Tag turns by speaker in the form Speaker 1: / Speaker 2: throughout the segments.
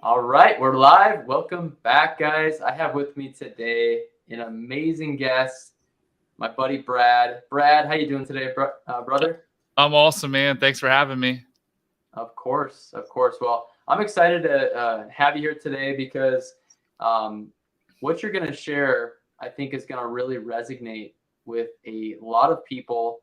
Speaker 1: All right, we're live. Welcome back, guys. I have with me today an amazing guest, my buddy Brad. Brad, how you doing today, brother?
Speaker 2: I'm awesome, man. Thanks for having me.
Speaker 1: Of course, of course. Well, I'm excited to have you here today because um, what you're going to share, I think, is going to really resonate with a lot of people,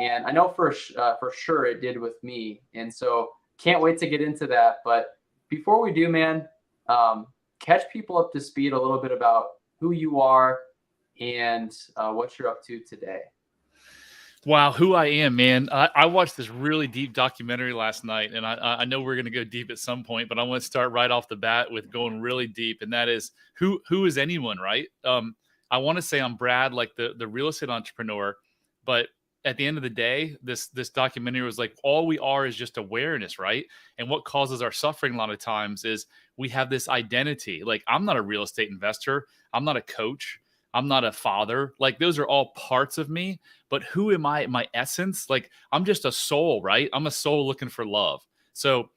Speaker 1: and I know for sure it did with me. And so, can't wait to get into that. But before we do, man, um, catch people up to speed a little bit about who you are and what you're up to today.
Speaker 2: Wow, who I am, man. I watched this really deep documentary last night, and I know we're going to go deep at some point, but I want to start right off the bat with going really deep, and that is who is anyone, right? I want to say I'm Brad, like the real estate entrepreneur, but at the end of the day, this documentary was like all we are is just awareness, right? And what causes our suffering a lot of times is we have this identity. Like I'm not a real estate investor, I'm not a coach, I'm not a father. Like those are all parts of me, but who am I? My essence, like I'm just a soul, right? I'm a soul looking for love. So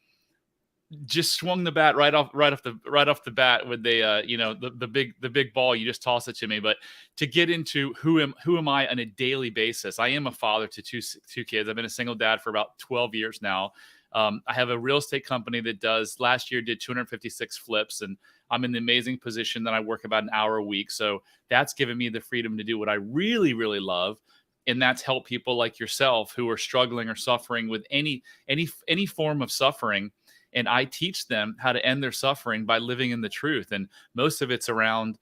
Speaker 2: just swung the bat right off the bat with the big ball. You just toss it to me. But to get into who am I on a daily basis? I am a father to two kids. I've been a single dad for about 12 years now. I have a real estate company that last year did 256 flips, and I'm in the amazing position that I work about an hour a week. So that's given me the freedom to do what I really, really love. And that's help people like yourself who are struggling or suffering with any form of suffering. And I teach them how to end their suffering by living in the truth. And most of it's around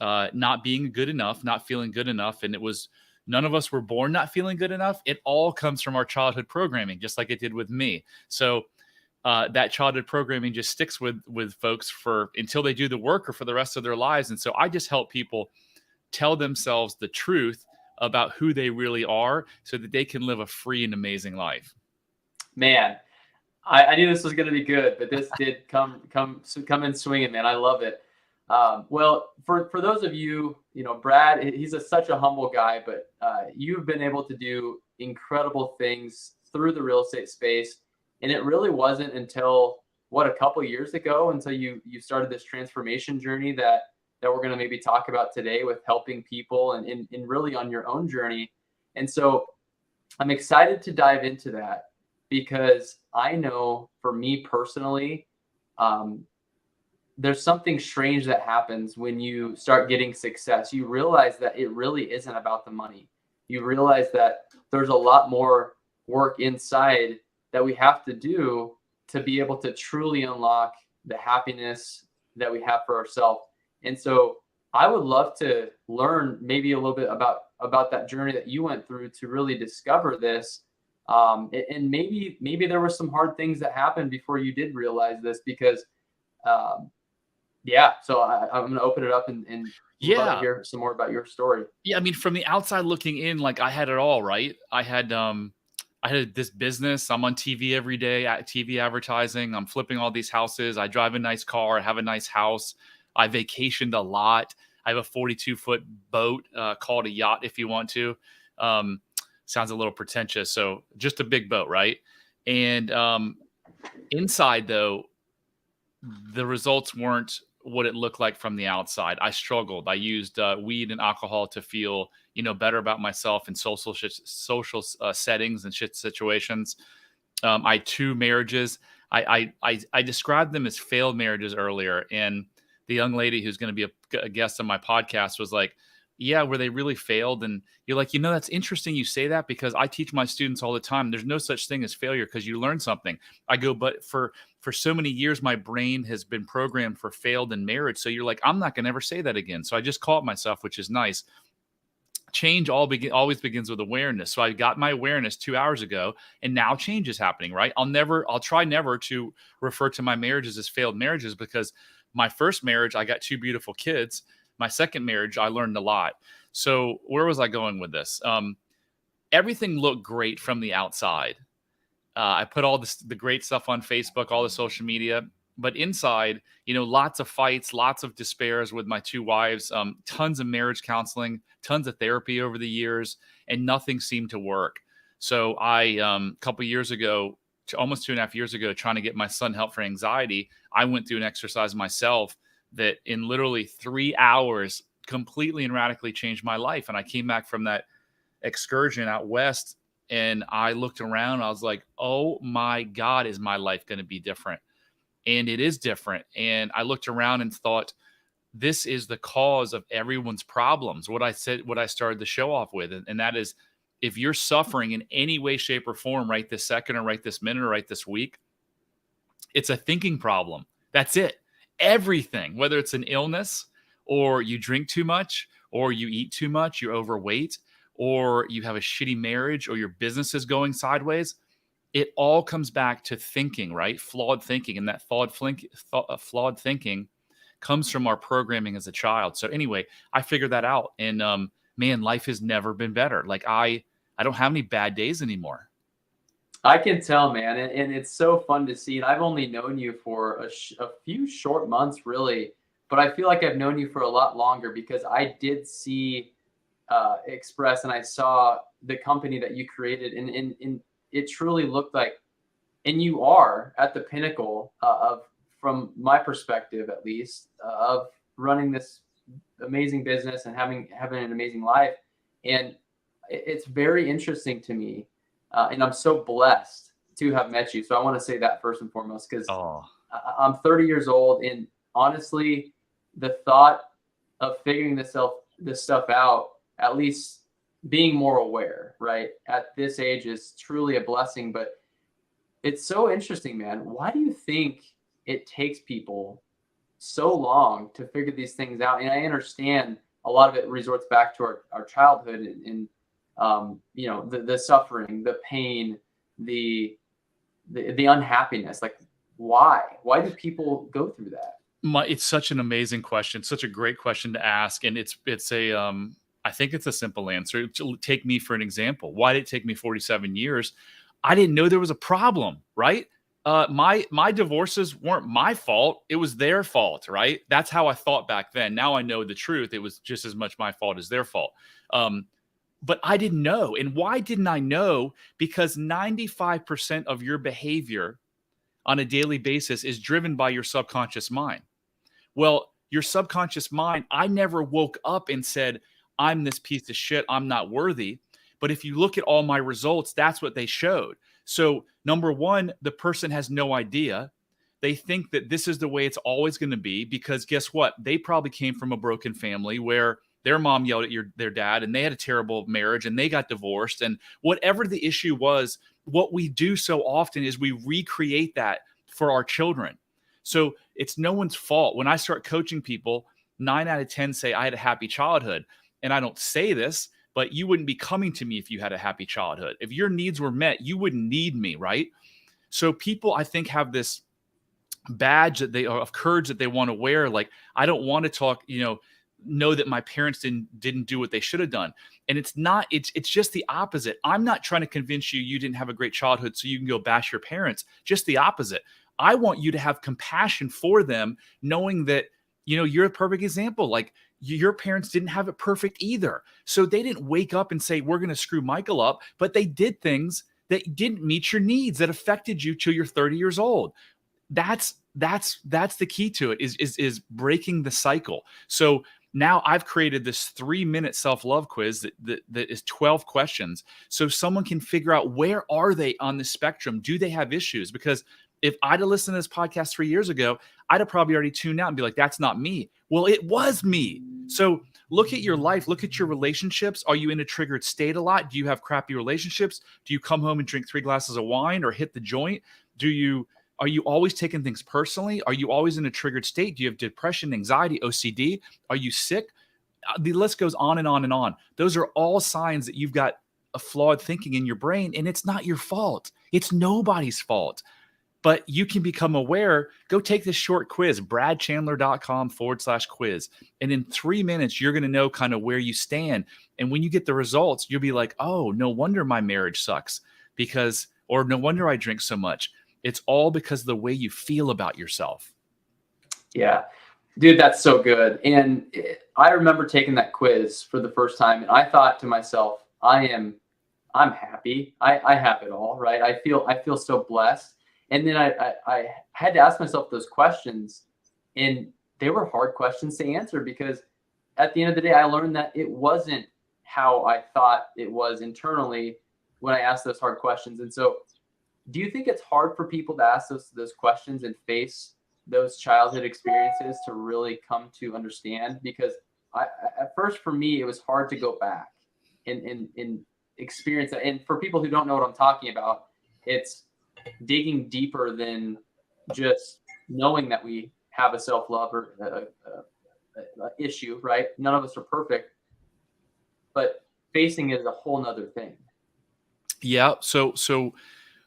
Speaker 2: not being good enough, not feeling good enough. And it was none of us were born not feeling good enough. It all comes from our childhood programming, just like it did with me. So that childhood programming just sticks with folks for until they do the work or for the rest of their lives. And so I just help people tell themselves the truth about who they really are so that they can live a free and amazing life.
Speaker 1: Man, I knew this was going to be good, but this did come in swinging, man. I love it. Well, for those of you, Brad, he's such a humble guy, but you've been able to do incredible things through the real estate space, and it really wasn't until what a couple years ago until you started this transformation journey that we're going to maybe talk about today with helping people and really on your own journey. And so I'm excited to dive into that because I know for me personally, um, there's something strange that happens when you start getting success. You realize that it really isn't about the money. You realize that there's a lot more work inside that we have to do to be able to truly unlock the happiness that we have for ourselves. And so I would love to learn maybe a little bit about that journey that you went through to really discover this. And maybe there were some hard things that happened before you did realize this because um, yeah, so I'm going to open it up and love to
Speaker 2: Yeah.
Speaker 1: hear some more about your story.
Speaker 2: Yeah, I mean, from the outside looking in, like I had it all, right? I had this business. I'm on TV every day, at TV advertising. I'm flipping all these houses. I drive a nice car. I have a nice house. I vacationed a lot. I have a 42-foot boat called a yacht, if you want to. Um, Sounds a little pretentious. So just a big boat, right? And inside, though, the results weren't what it looked like from the outside. I struggled. I used weed and alcohol to feel, better about myself in social settings and shit situations. I had two marriages. I described them as failed marriages earlier, and the young lady who's going to be a guest on my podcast was like, "Yeah, were they really failed?" And you're like, that's interesting you say that because I teach my students all the time. There's no such thing as failure because you learn something. I go, but for so many years, my brain has been programmed for failed in marriage. So you're like, I'm not going to ever say that again. So I just caught myself, which is nice. Change always begins with awareness. So I got my awareness 2 hours ago, and now change is happening, right? I'll try never to refer to my marriages as failed marriages because my first marriage, I got two beautiful kids. My second marriage, I learned a lot. So where was I going with this? Everything looked great from the outside. I put all the great stuff on Facebook, all the social media, but inside, lots of fights, lots of despairs with my two wives, tons of marriage counseling, tons of therapy over the years, and nothing seemed to work. So a couple years ago, almost 2.5 years ago, trying to get my son help for anxiety, I went through an exercise myself that in literally 3 hours completely and radically changed my life. And I came back from that excursion out west and I looked around. I was like, oh my God, is my life going to be different? And it is different. And I looked around and thought, this is the cause of everyone's problems. What I started the show off with, and that is, if you're suffering in any way, shape, or form right this second or right this minute or right this week, it's a thinking problem. That's it. Everything, whether it's an illness or you drink too much or you eat too much, you're overweight, or you have a shitty marriage or your business is going sideways, it all comes back to thinking, right? Flawed thinking. And that flawed thinking comes from our programming as a child. So anyway, I figured that out. And man, life has never been better. Like I don't have any bad days anymore.
Speaker 1: I can tell, man. And it's so fun to see. And I've only known you for a few short months, really. But I feel like I've known you for a lot longer because I did see Express and I saw the company that you created. And it truly looked like, and you are at the pinnacle of, from my perspective, at least, of running this amazing business and having an amazing life. And it's very interesting to me. And I'm so blessed to have met you. So I want to say that first and foremost, because I'm 30 years old. And honestly, the thought of figuring this stuff out, at least being more aware, right, at this age is truly a blessing. But it's so interesting, man. Why do you think it takes people so long to figure these things out? And I understand a lot of it resorts back to our childhood and you know, the suffering, the pain, the unhappiness. Like, why do people go through that?
Speaker 2: It's such an amazing question, such a great question to ask. And I think it's a simple answer. Take me for an example. Why did it take me 47 years? I didn't know there was a problem, right? My divorces weren't my fault. It was their fault, right? That's how I thought back then. Now I know the truth. It was just as much my fault as their fault. But I didn't know. And why didn't I know? Because 95% of your behavior on a daily basis is driven by your subconscious mind. Well, your subconscious mind, I never woke up and said, I'm this piece of shit, I'm not worthy. But if you look at all my results, that's what they showed. So number one, the person has no idea. They think that this is the way it's always going to be, because guess what? They probably came from a broken family where their mom yelled at their dad and they had a terrible marriage and they got divorced. And whatever the issue was, what we do so often is we recreate that for our children. So it's no one's fault. When I start coaching people, 9 out of 10 say I had a happy childhood. And I don't say this, but you wouldn't be coming to me if you had a happy childhood. If your needs were met, you wouldn't need me, right? So people, I think, have this badge of courage that they want to wear. Like, I don't want to talk, know that my parents didn't do what they should have done. And it's not, it's just the opposite. I'm not trying to convince you didn't have a great childhood so you can go bash your parents. Just the opposite. I want you to have compassion for them, knowing that, you're a perfect example. Like, your parents didn't have it perfect either. So they didn't wake up and say, we're going to screw Michael up, but they did things that didn't meet your needs, that affected you till you're 30 years old. That's the key to it, is breaking the cycle. So now I've created this 3-minute self-love quiz that is 12 questions. So someone can figure out, where are they on the spectrum? Do they have issues? Because if I'd have listened to this podcast 3 years ago, I'd have probably already tuned out and be like, that's not me. Well, it was me. So look at your life. Look at your relationships. Are you in a triggered state a lot? Do you have crappy relationships? Do you come home and drink 3 glasses of wine or hit the joint? Are you always taking things personally? Are you always in a triggered state? Do you have depression, anxiety, OCD? Are you sick? The list goes on and on and on. Those are all signs that you've got a flawed thinking in your brain, and it's not your fault. It's nobody's fault. But you can become aware. Go take this short quiz, bradchandler.com/quiz. And in 3 minutes, you're going to know kind of where you stand. And when you get the results, you'll be like, oh, no wonder my marriage sucks, or no wonder I drink so much. It's all because of the way you feel about yourself.
Speaker 1: Yeah, dude, that's so good. And I remember taking that quiz for the first time, and I thought to myself, I am I'm happy. I have it all, right? I feel so blessed. And then I had to ask myself those questions, and they were hard questions to answer because at the end of the day, I learned that it wasn't how I thought it was internally when I asked those hard questions. And so, do you think it's hard for people to ask those questions and face those childhood experiences to really come to understand? Because at first, for me, it was hard to go back and experience that. And for people who don't know what I'm talking about, it's digging deeper than just knowing that we have a self-love or a issue, right? None of us are perfect, but facing it is a whole nother thing.
Speaker 2: Yeah. So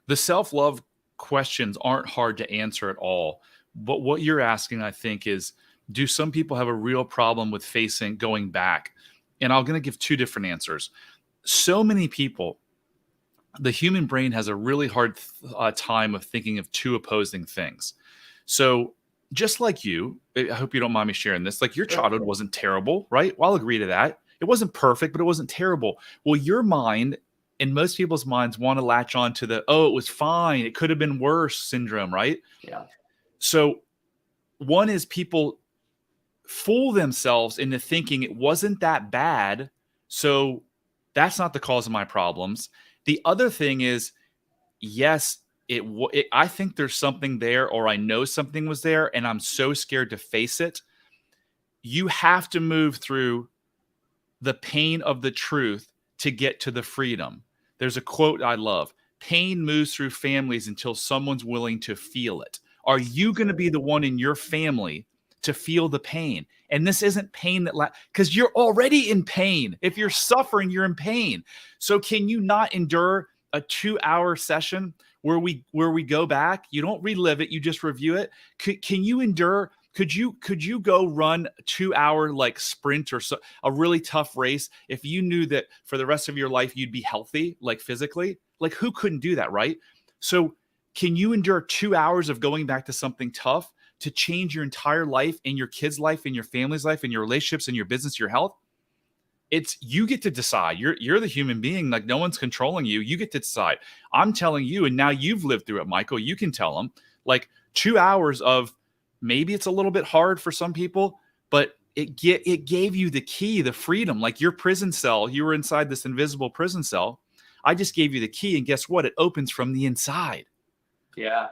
Speaker 2: the self-love questions aren't hard to answer at all. But what you're asking, I think, is, do some people have a real problem with facing going back? And I'm going to give two different answers. So many people, the human brain has a really hard time of thinking of two opposing things. So just like you, I hope you don't mind me sharing this, like your childhood wasn't terrible, right? Well, I'll agree to that. It wasn't perfect, but it wasn't terrible. Well, your mind and most people's minds want to latch on to the, oh, it was fine, it could have been worse syndrome, right?
Speaker 1: Yeah.
Speaker 2: So one is people fool themselves into thinking it wasn't that bad, so that's not the cause of my problems. The other thing is, yes, I think there's something there, or I know something was there, and I'm so scared to face it. You have to move through the pain of the truth to get to the freedom. There's a quote I love: pain moves through families until someone's willing to feel it. Are you going to be the one in your family to feel the pain? And this isn't pain because you're already in pain. If you're suffering, you're in pain. So can you not endure a 2-hour session where we go back? You don't relive it, you just review it. Can you endure? Could you go run a 2-hour like sprint or a really tough race if you knew that for the rest of your life you'd be healthy, like physically? Like, who couldn't do that, right? So can you endure 2 hours of going back to something tough to change your entire life and your kids' life and your family's life and your relationships and your business, your health? It's, you get to decide. You're the human being. Like, no one's controlling you. You get to decide. I'm telling you, and now you've lived through it, Michael. You can tell them, like, 2 hours of, maybe it's a little bit hard for some people, but it gave you the key, the freedom. Like your prison cell, you were inside this invisible prison cell. I just gave you the key, and guess what? It opens from the inside.
Speaker 1: Yeah,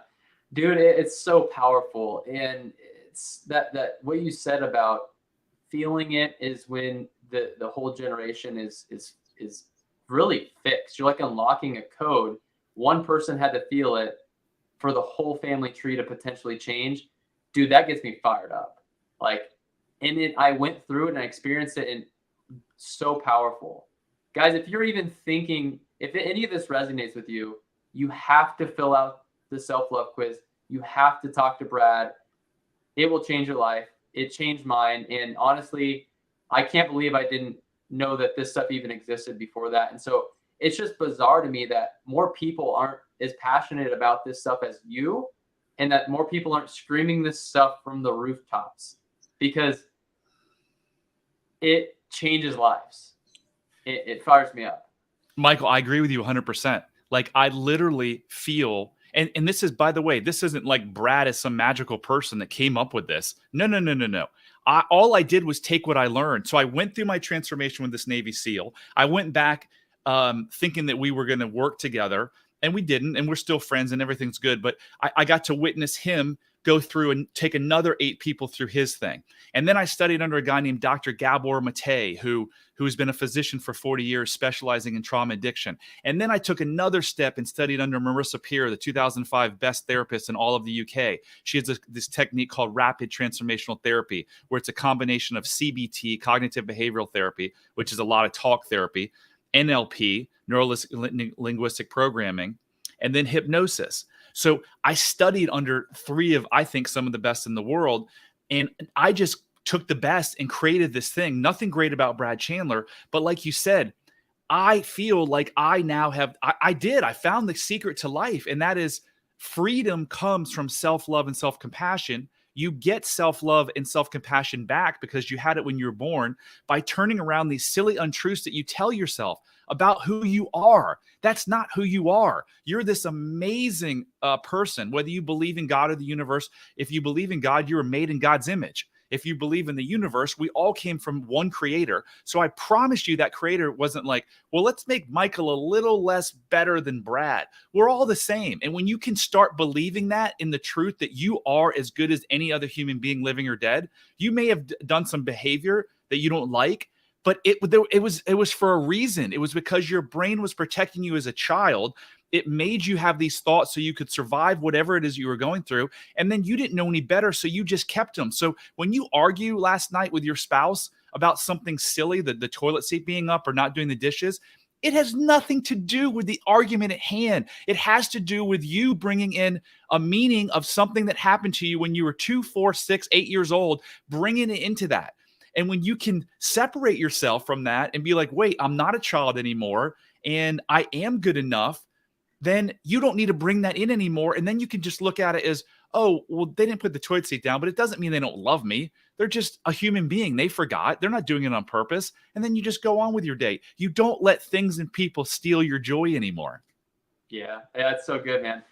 Speaker 1: dude, it's so powerful. And it's that what you said about feeling it is when the whole generation is really fixed. You're like unlocking a code. One person had to feel it for the whole family tree to potentially change. Dude, that gets me fired up. Like, and I went through it and I experienced it, and so powerful. Guys, if you're even thinking, if any of this resonates with you, you have to fill out the self-love quiz. You have to talk to Brad. It will change your life. It changed mine. And honestly, I can't believe I didn't know that this stuff even existed before that. And so it's just bizarre to me that more people aren't as passionate about this stuff as you, and that more people aren't screaming this stuff from the rooftops, because it changes lives. It fires me up.
Speaker 2: Michael, I agree with you 100%. Like, I literally feel, and this is, by the way, this isn't like Brad is some magical person that came up with this. No. All I did was take what I learned. So I went through my transformation with this Navy SEAL. I went back thinking that we were going to work together, and we didn't, and we're still friends and everything's good. But I got to witness him go through and take another 8 people through his thing. And then I studied under a guy named Dr. Gabor Mate, who's been a physician for 40 years, specializing in trauma addiction. And then I took another step and studied under Marissa Peer, the 2005 best therapist in all of the UK. She has this technique called rapid transformational therapy, where it's a combination of CBT, cognitive behavioral therapy, which is a lot of talk therapy, NLP, neuro-linguistic programming, and then hypnosis. So I studied under 3 of, I think, some of the best in the world. And I just took the best and created this thing. Nothing great about Brad Chandler. But like you said, I feel like I now have, I found the secret to life. And that is, freedom comes from self-love and self-compassion. You get self-love and self-compassion back because you had it when you were born by turning around these silly untruths that you tell yourself about who you are. That's not who you are. You're this amazing person, whether you believe in God or the universe. If you believe in God, you were made in God's image. If you believe in the universe, we all came from one creator. So I promise you that creator wasn't like, well, let's make Michael a little less better than Brad. We're all the same. And when you can start believing that in the truth that you are as good as any other human being living or dead, you may have done some behavior that you don't like, but it was for a reason. It was because your brain was protecting you as a child. It made you have these thoughts so you could survive whatever it is you were going through. And then you didn't know any better, so you just kept them. So when you argue last night with your spouse about something silly, the toilet seat being up or not doing the dishes, it has nothing to do with the argument at hand. It has to do with you bringing in a meaning of something that happened to you when you were 2, 4, 6, 8 years old, bringing it into that. And when you can separate yourself from that and be like, wait, I'm not a child anymore, and I am good enough, then you don't need to bring that in anymore. And then you can just look at it as, oh, well, they didn't put the toilet seat down, but it doesn't mean they don't love me. They're just a human being. They forgot. They're not doing it on purpose. And then you just go on with your day. You don't let things and people steal your joy anymore.
Speaker 1: Yeah, it's so good, man.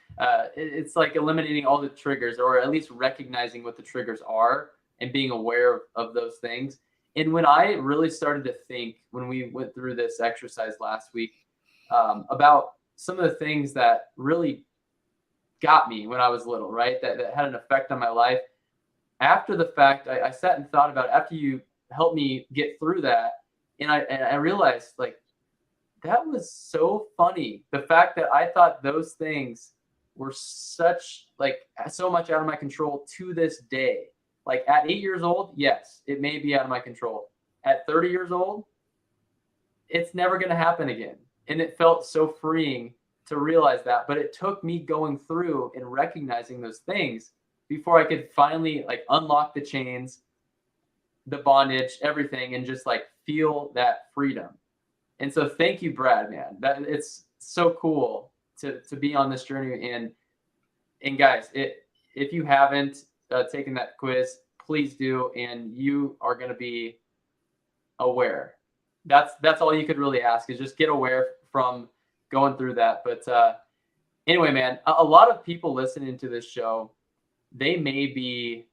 Speaker 1: It's like eliminating all the triggers, or at least recognizing what the triggers are and being aware of those things. And when I really started to think, when we went through this exercise last week, about some of the things that really got me when I was little, right? That had an effect on my life. After the fact, I sat and thought about it after you helped me get through that. And I realized, like, that was so funny. The fact that I thought those things were so much out of my control to this day. Like at 8 years old, yes, it may be out of my control. At 30 years old, it's never going to happen again. And it felt so freeing to realize that. But it took me going through and recognizing those things before I could finally like unlock the chains, the bondage, everything, and just like feel that freedom. And so thank you, Brad, man. That it's so cool to be on this journey. And guys, if you haven't taken that quiz, please do. And you are going to be aware. That's all you could really ask, is just get aware from going through that. But anyway, man, a lot of people listening to this show, they may be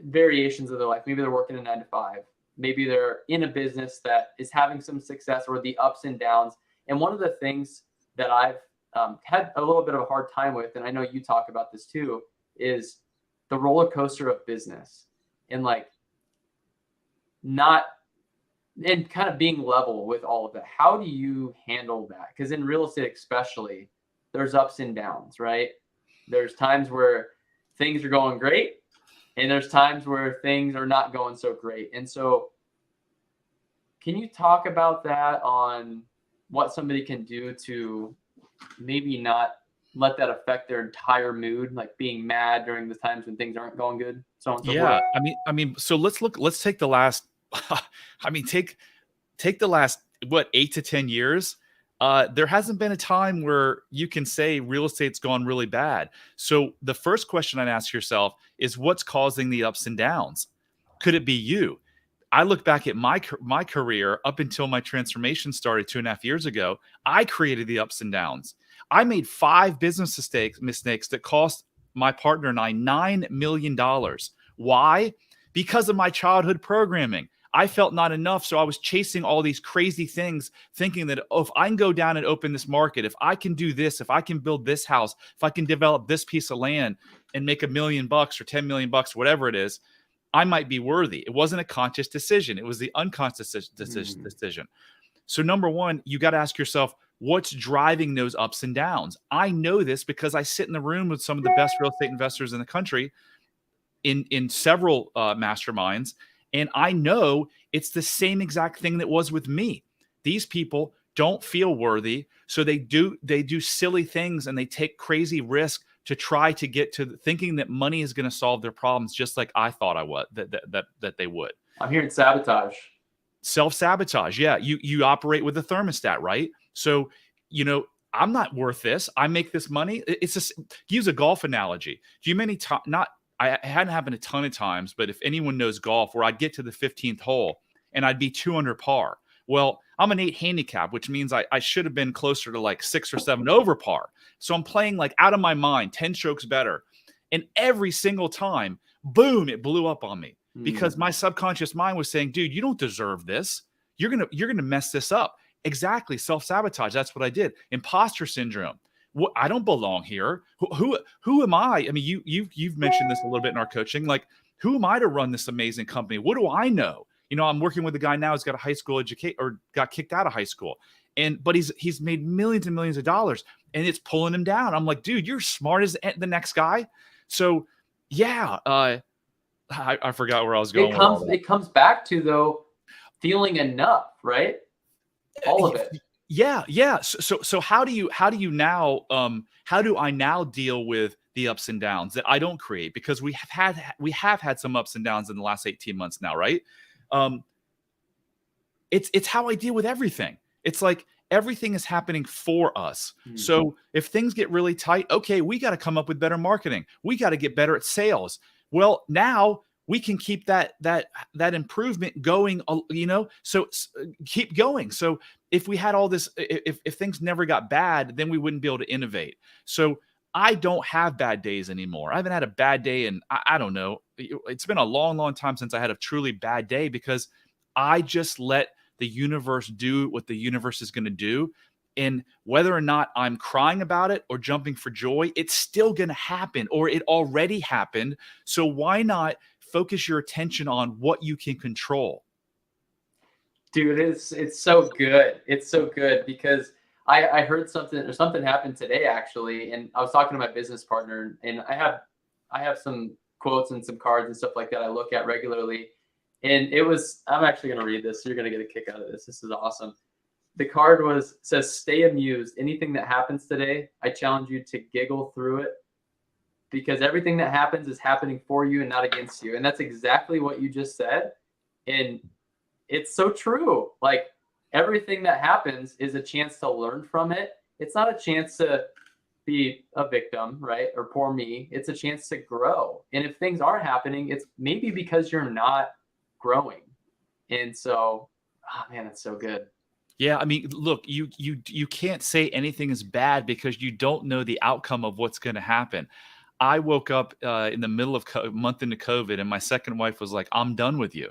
Speaker 1: variations of their life. Maybe they're working a 9 to 5. Maybe they're in a business that is having some success, or the ups and downs. And one of the things that I've had a little bit of a hard time with, and I know you talk about this too, is the roller coaster of business, and like not, and kind of being level with all of that. How do you handle that? Because in real estate especially, there's ups and downs, right? There's times where things are going great, and there's times where things are not going so great. And so can you talk about that, on what somebody can do to maybe not let that affect their entire mood, like being mad during the times when things aren't going good, so on and so forth?
Speaker 2: I mean, so let's take the last, take the last, 8 to 10 years. There hasn't been a time where you can say real estate's gone really bad. So the first question I'd ask yourself is, what's causing the ups and downs? Could it be you? I look back at my career up until my transformation started 2.5 years ago. I created the ups and downs. I made 5 business mistakes that cost my partner and I $9 million. Why? Because of my childhood programming. I felt not enough, so I was chasing all these crazy things, thinking that, oh, if I can go down and open this market, if I can do this, if I can build this house, if I can develop this piece of land and make $1 million or $10 million, whatever it is, I might be worthy. It wasn't a conscious decision. It was the unconscious decision. So number one, you got to ask yourself, what's driving those ups and downs? I know this because I sit in the room with some of the best real estate investors in the country in several masterminds. And I know it's the same exact thing that was with me. These people don't feel worthy, so they do silly things, and they take crazy risks to try to get to thinking that money is going to solve their problems, just like I thought that they would.
Speaker 1: I'm hearing sabotage.
Speaker 2: Self-sabotage. Yeah. You operate with a thermostat, right? So, I'm not worth this. I make this money. It's just, use a golf analogy. Do you many times, it hadn't happened a ton of times, but if anyone knows golf, where I'd get to the 15th hole and I'd be 2 under par. Well, I'm an 8 handicap, which means I should have been closer to like 6 or 7 over par. So I'm playing like out of my mind, 10 strokes better. And every single time, boom, it blew up on me because my subconscious mind was saying, dude, you don't deserve this. You're gonna mess this up. Exactly. Self-sabotage. That's what I did. Imposter syndrome. I don't belong here. Who am I? I mean, you've mentioned this a little bit in our coaching. Like, who am I to run this amazing company? What do I know? You know, I'm working with a guy now who's got a high school education or got kicked out of high school. But he's made millions and millions of dollars and it's pulling him down. I'm like, dude, you're smart as the next guy. So yeah, I forgot where I was going.
Speaker 1: It comes back to, though, feeling enough, right? All of it.
Speaker 2: Yeah. So how do you now how do I now deal with the ups and downs that I don't create? Because we have had some ups and downs in the last 18 months now, right? It's how I deal with everything. It's like everything is happening for us. So if things get really tight, okay, we got to come up with better marketing. We got to get better at sales. Well, now we can keep that improvement going, you know, so keep going. So if we had all this, if things never got bad, then we wouldn't be able to innovate. So I don't have bad days anymore. I haven't had a bad day in, I don't know. It's been a long, long time since I had a truly bad day because I just let the universe do what the universe is going to do. And whether or not I'm crying about it or jumping for joy, it's still going to happen, or it already happened. So why not focus your attention on what you can control?
Speaker 1: Dude, it's so good. It's so good because I heard something happened today, actually. And I was talking to my business partner, and I have some quotes and some cards and stuff like that I look at regularly. And I'm actually going to read this. You're going to get a kick out of this. This is awesome. The card says, stay amused. Anything that happens today, I challenge you to giggle through it, because everything that happens is happening for you and not against you. And that's exactly what you just said. And it's so true. Like, everything that happens is a chance to learn from it. It's not a chance to be a victim, right? Or poor me. It's a chance to grow. And if things aren't happening, it's maybe because you're not growing. And so, oh man, that's so good.
Speaker 2: Yeah, I mean, look, you can't say anything is bad because you don't know the outcome of what's going to happen. I woke up in the middle of a month into COVID, and my second wife was like, "I'm done with you."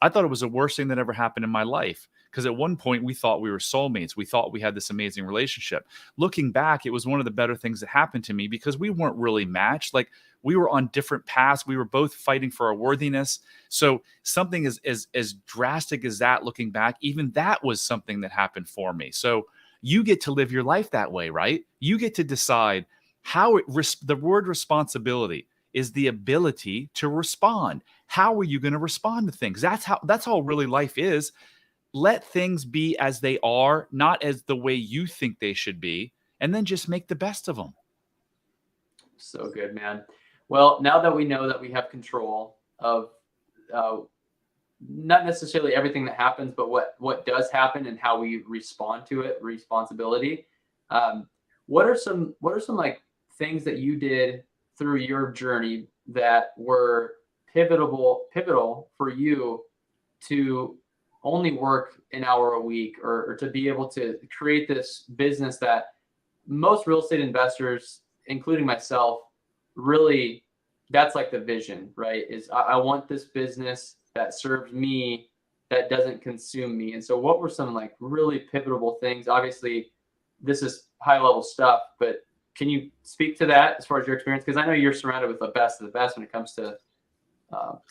Speaker 2: I thought it was the worst thing that ever happened in my life, because at one point we thought we were soulmates. We thought we had this amazing relationship. Looking back, it was one of the better things that happened to me because we weren't really matched. Like, we were on different paths. We were both fighting for our worthiness. So something as drastic as that, looking back, even that was something that happened for me. So you get to live your life that way, right? You get to decide how the word responsibility is the ability to respond. How are you going to respond to things? That's all really life is. Let things be as they are, not as the way you think they should be, and then just make the best of them.
Speaker 1: So good, man. Well, now that we know that we have control of not necessarily everything that happens, but what does happen and how we respond to it, responsibility. What are some like things that you did through your journey that were pivotal for you to only work an hour a week, or to be able to create this business that most real estate investors, including myself, really, that's like the vision, right? Is I want this business that serves me, that doesn't consume me. And so what were some like really pivotal things? Obviously, this is high level stuff, but can you speak to that as far as your experience? Because I know you're surrounded with the best of the best when it comes to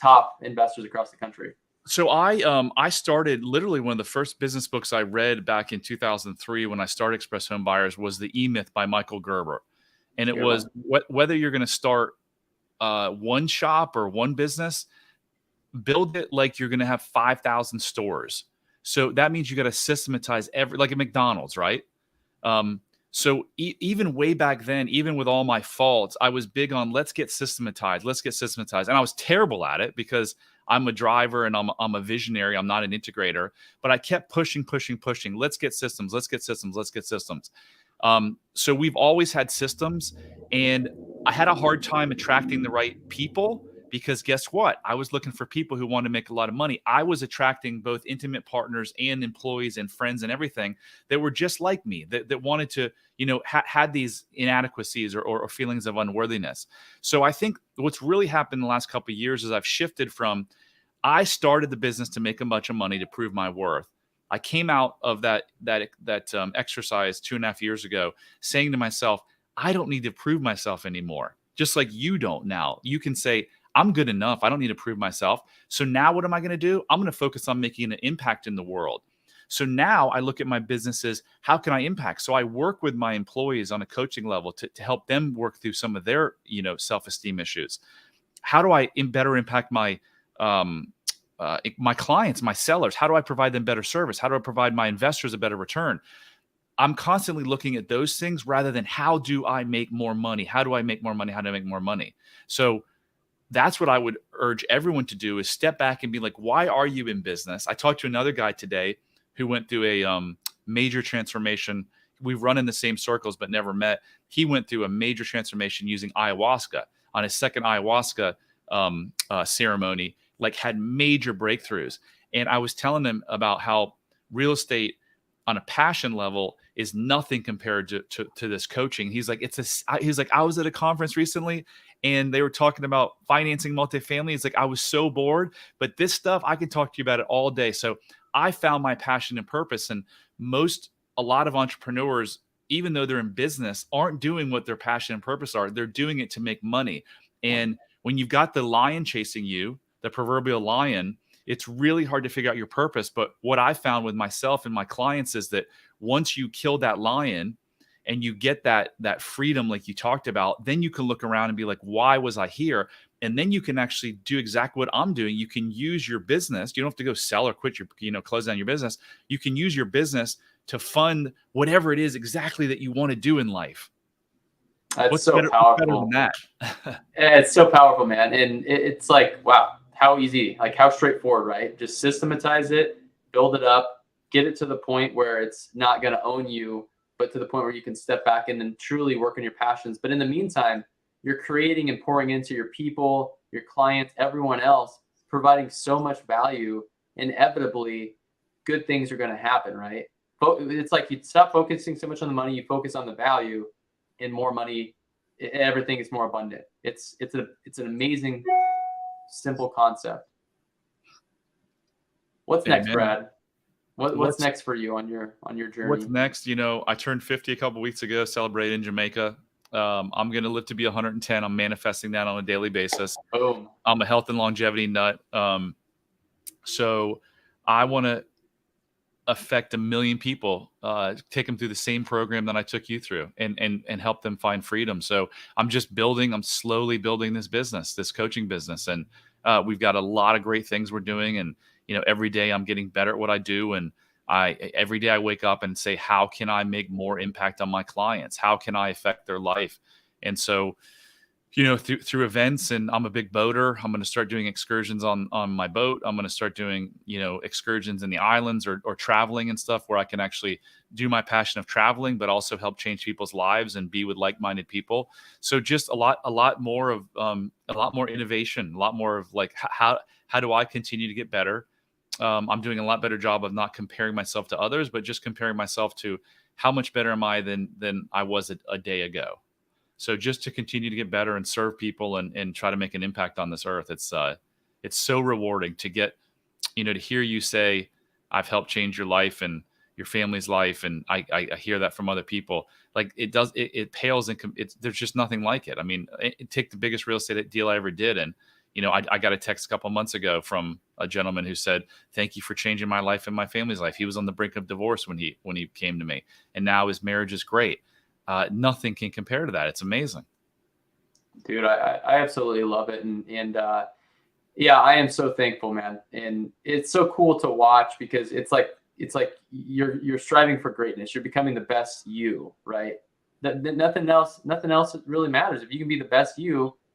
Speaker 1: top investors across the country.
Speaker 2: So I started, literally one of the first business books I read back in 2003 when I started Express Home Buyers was The E-Myth by Michael Gerber. And it was whether you're going to start one shop or one business, build it like you're going to have 5,000 stores. So that means you got to systematize like a McDonald's, right? So even way back then, even with all my faults, I was big on let's get systematized. And I was terrible at it because I'm a driver and I'm a visionary. I'm not an integrator, but I kept pushing. Let's get systems. So we've always had systems, and I had a hard time attracting the right people because guess what? I was looking for people who wanted to make a lot of money. I was attracting both intimate partners and employees and friends and everything that were just like me, that wanted to, had these inadequacies or feelings of unworthiness. So I think what's really happened in the last couple of years is I've shifted from, I started the business to make a bunch of money to prove my worth. I came out of that exercise 2.5 years ago saying to myself, I don't need to prove myself anymore. Just like you don't now. You can say, I'm good enough. I don't need to prove myself. So now what am I going to do? I'm going to focus on making an impact in the world. So now I look at my business as, how can I impact? So I work with my employees on a coaching level to help them work through some of their, self-esteem issues. How do I better impact my clients, my sellers? How do I provide them better service? How do I provide my investors a better return? I'm constantly looking at those things rather than how do I make more money? How do I make more money? How do I make more money? So that's what I would urge everyone to do, is step back and be like, why are you in business? I talked to another guy today who went through a major transformation. We've run in the same circles, but never met. He went through a major transformation using ayahuasca. On his second ayahuasca ceremony, like had major breakthroughs. And I was telling him about how real estate on a passion level is nothing compared to this coaching. He's like, I was at a conference recently and they were talking about financing multifamily. It's like, I was so bored, but this stuff, I can talk to you about it all day. So I found my passion and purpose. And a lot of entrepreneurs, even though they're in business, aren't doing what their passion and purpose are. They're doing it to make money. And when you've got the lion chasing you, the proverbial lion, it's really hard to figure out your purpose. But what I found with myself and my clients is that once you kill that lion and you get that freedom, like you talked about, then you can look around and be like, why was I here? And then you can actually do exactly what I'm doing. You can use your business. You don't have to go sell or quit your, close down your business. You can use your business to fund whatever it is exactly that you want to do in life.
Speaker 1: That's
Speaker 2: What's
Speaker 1: so
Speaker 2: better
Speaker 1: powerful.
Speaker 2: than that?
Speaker 1: It's so powerful, man. And it's like, wow, how easy, like how straightforward, right? Just systematize it, build it up, get it to the point where it's not going to own you, but to the point where you can step back and then truly work on your passions. But in the meantime, you're creating and pouring into your people, your clients, everyone else, providing so much value. Inevitably, good things are going to happen, right? It's like you stop focusing so much on the money, you focus on the value, and more money, everything is more abundant. It's an amazing, simple concept. What's next,
Speaker 2: Amen.
Speaker 1: Brad? What's next for you on your journey?
Speaker 2: What's next? I turned 50 a couple weeks ago, celebrated in Jamaica. I'm going to live to be 110. I'm manifesting that on a daily basis.
Speaker 1: Boom.
Speaker 2: I'm a health and longevity nut. So I want to affect 1 million people, take them through the same program that I took you through and help them find freedom. So I'm slowly building this business, this coaching business. And we've got a lot of great things we're doing. And, every day I'm getting better at what I do. And every day I wake up and say, how can I make more impact on my clients? How can I affect their life? And so, through events, and I'm a big boater. I'm going to start doing excursions on my boat. I'm going to start doing, excursions in the islands or traveling and stuff where I can actually do my passion of traveling, but also help change people's lives and be with like-minded people. So just a lot more innovation, a lot more of like, how do I continue to get better? I'm doing a lot better job of not comparing myself to others, but just comparing myself to how much better am I than I was a day ago. So just to continue to get better and serve people and try to make an impact on this earth. It's so rewarding to get, to hear you say, I've helped change your life and your family's life. And I hear that from other people. Like it pales and there's just nothing like it. I mean, take the biggest real estate deal I ever did. And, I got a text a couple months ago from a gentleman who said, thank you for changing my life and my family's life. He was on the brink of divorce when he came to me, and now his marriage is great. Nothing can compare to that. It's amazing. Dude,
Speaker 1: I absolutely love it. And yeah, I am so thankful, man. And it's so cool to watch because it's like you're striving for greatness. You're becoming the best you, right? Nothing else really matters. If you can be the best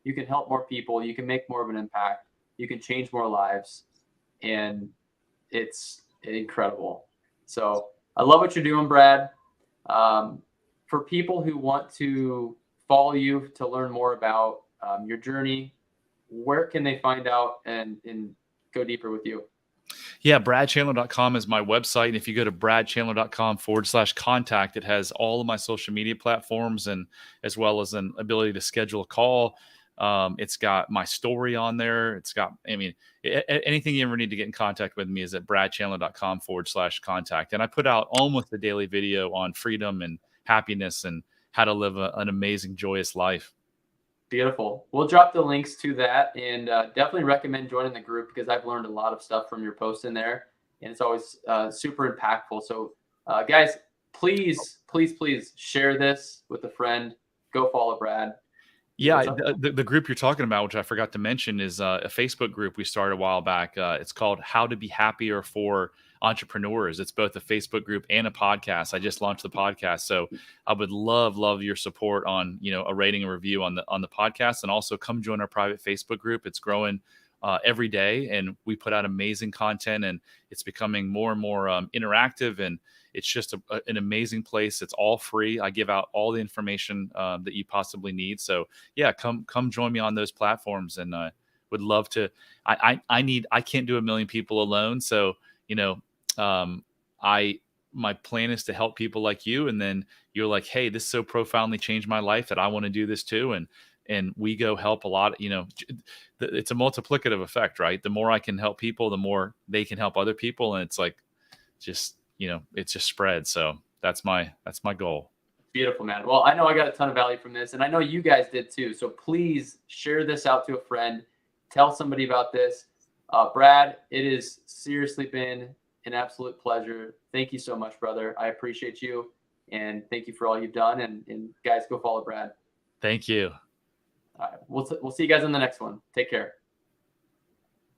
Speaker 1: you can help more people. You can make more of an impact. You can change more lives. And it's incredible. So I love what you're doing, Brad. for people who want to follow you to learn more about your journey, where can they find out and go deeper with you?
Speaker 2: Yeah, bradchandler.com is my website. And if you go to bradchandler.com/contact, it has all of my social media platforms, and as well as an ability to schedule a call. It's got my story on there. It's got, anything you ever need to get in contact with me is at bradchandler.com/contact. And I put out almost a daily video on freedom and happiness and how to live an amazing, joyous life.
Speaker 1: Beautiful. We'll drop the links to that, and definitely recommend joining the group because I've learned a lot of stuff from your posts in there, and it's always super impactful. So guys, please share this with a friend. Go follow Brad.
Speaker 2: Yeah, the group you're talking about, which I forgot to mention, is a Facebook group we started a while back. It's called How to Be Happier for Entrepreneurs. It's both a Facebook group and a podcast. I just launched the podcast, so I would love your support on a rating and review on the podcast, and also come join our private Facebook group. It's growing every day, and we put out amazing content, and it's becoming more and more interactive, and it's just an amazing place. It's all free. I give out all the information that you possibly need. So yeah, come join me on those platforms, and would love to. I can't do 1 million people alone. So my plan is to help people like you, and then you're like, hey, this so profoundly changed my life that I want to do this too, and we go help a lot. It's a multiplicative effect, right? The more I can help people, the more they can help other people, and it's like just it's just spread. So that's my goal.
Speaker 1: Beautiful, man. Well, I know I got a ton of value from this, and I know you guys did too. So please share this out to a friend. Tell somebody about this. Brad, it has seriously been an absolute pleasure. Thank you so much, brother. I appreciate you, and thank you for all you've done. And guys, go follow Brad.
Speaker 2: Thank you.
Speaker 1: All right. We'll see you guys in the next one. Take care.